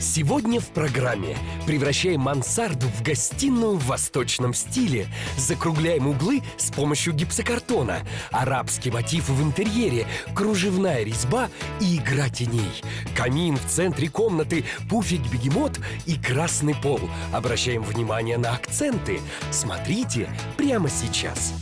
Сегодня в программе превращаем мансарду в гостиную в восточном стиле, закругляем углы с помощью гипсокартона, арабский мотив в интерьере, кружевная резьба и игра теней, камин в центре комнаты, пуфик-бегемот и красный пол. Обращаем внимание на акценты. Смотрите прямо сейчас.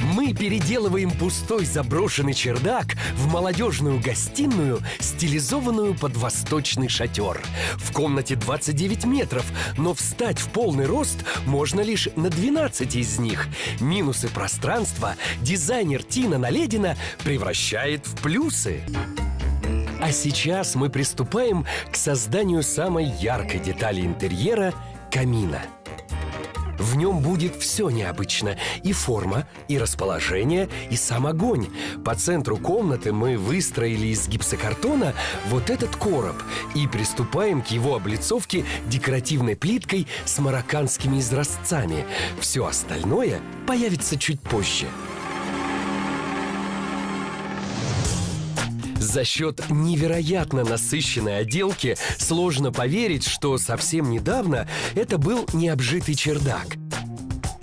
Мы переделываем пустой заброшенный чердак в молодежную гостиную, стилизованную под восточный шатер. В комнате 29 метров, но встать в полный рост можно лишь на 12 из них. Минусы пространства дизайнер Тина Наледина превращает в плюсы. А сейчас мы приступаем к созданию самой яркой детали интерьера – камина. В нем будет все необычно. И форма, и расположение, и сам огонь. По центру комнаты мы выстроили из гипсокартона вот этот короб и приступаем к его облицовке декоративной плиткой с марокканскими изразцами. Все остальное появится чуть позже. За счет невероятно насыщенной отделки сложно поверить, что совсем недавно это был необжитый чердак.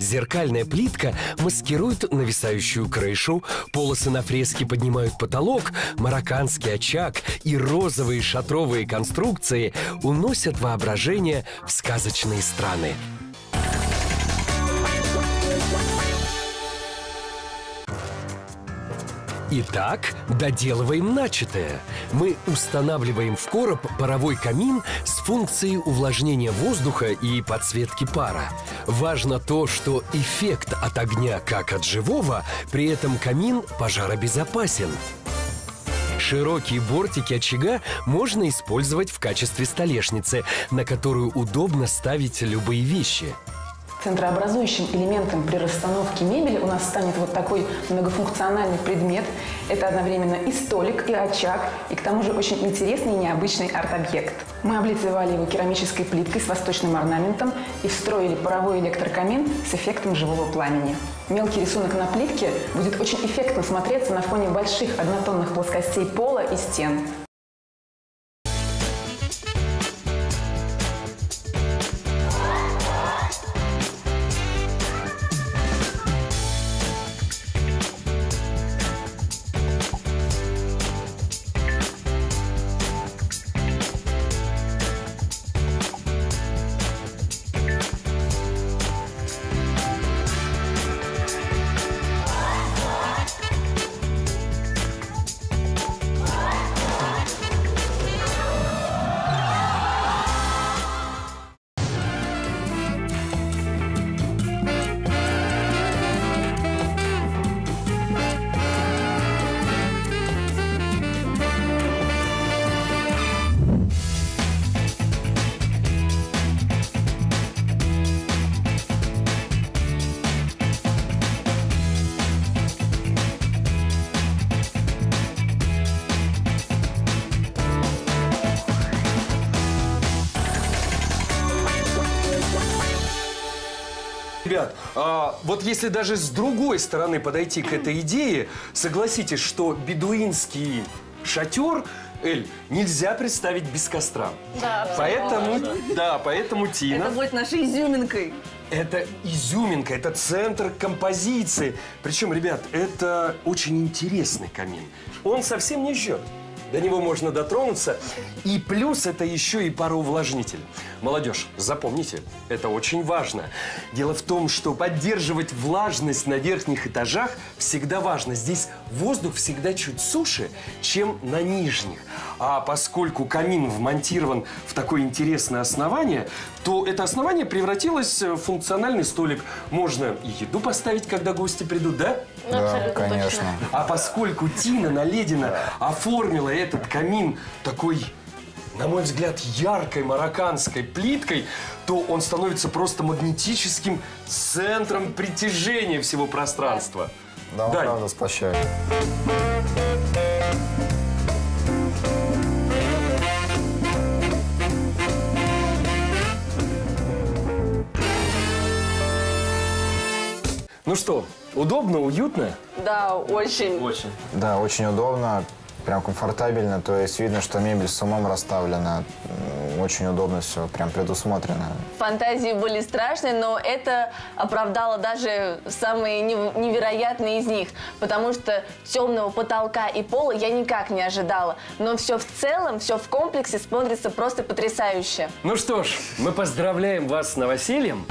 Зеркальная плитка маскирует нависающую крышу, полосы на фреске поднимают потолок, марокканский очаг и розовые шатровые конструкции уносят воображение в сказочные страны. Итак, доделываем начатое. Мы устанавливаем в короб паровой камин с функцией увлажнения воздуха и подсветки пара. Важно то, что эффект от огня как от живого, при этом камин пожаробезопасен. Широкие бортики очага можно использовать в качестве столешницы, на которую удобно ставить любые вещи. Центрообразующим элементом при расстановке мебели у нас станет вот такой многофункциональный предмет. Это одновременно и столик, и очаг, и к тому же очень интересный и необычный арт-объект. Мы облицевали его керамической плиткой с восточным орнаментом и встроили паровой электрокамин с эффектом живого пламени. Мелкий рисунок на плитке будет очень эффектно смотреться на фоне больших однотонных плоскостей пола и стен. Ребят, вот если даже с другой стороны подойти к этой идее, согласитесь, что бедуинский шатер, Эль, нельзя представить без костра. Да, поэтому Тина... Это будет нашей изюминкой. Это изюминка, это центр композиции. Причем, ребят, это очень интересный камин. Он совсем не жжет. До него можно дотронуться. И плюс это еще и пароувлажнитель. Молодежь, запомните, это очень важно. Дело в том, что поддерживать влажность на верхних этажах всегда важно. Здесь воздух всегда чуть суше, чем на нижних. А поскольку камин вмонтирован в такое интересное основание, то это основание превратилось в функциональный столик. Можно и еду поставить, когда гости придут, да? Да, конечно. Точно. А поскольку Тина Наледина оформила этот камин такой, на мой взгляд, яркой марокканской плиткой, то он становится просто магнетическим центром притяжения всего пространства. Да, он правда сплощает. Ну что, удобно, уютно? Да, очень. Очень. Да, очень удобно, прям комфортабельно. То есть видно, что мебель с умом расставлена. Очень удобно все, прям предусмотрено. Фантазии были страшные, но это оправдало даже самые невероятные из них. Потому что темного потолка и пола я никак не ожидала. Но все в целом, все в комплексе смотрится просто потрясающе. Ну что ж, мы поздравляем вас с новосельем.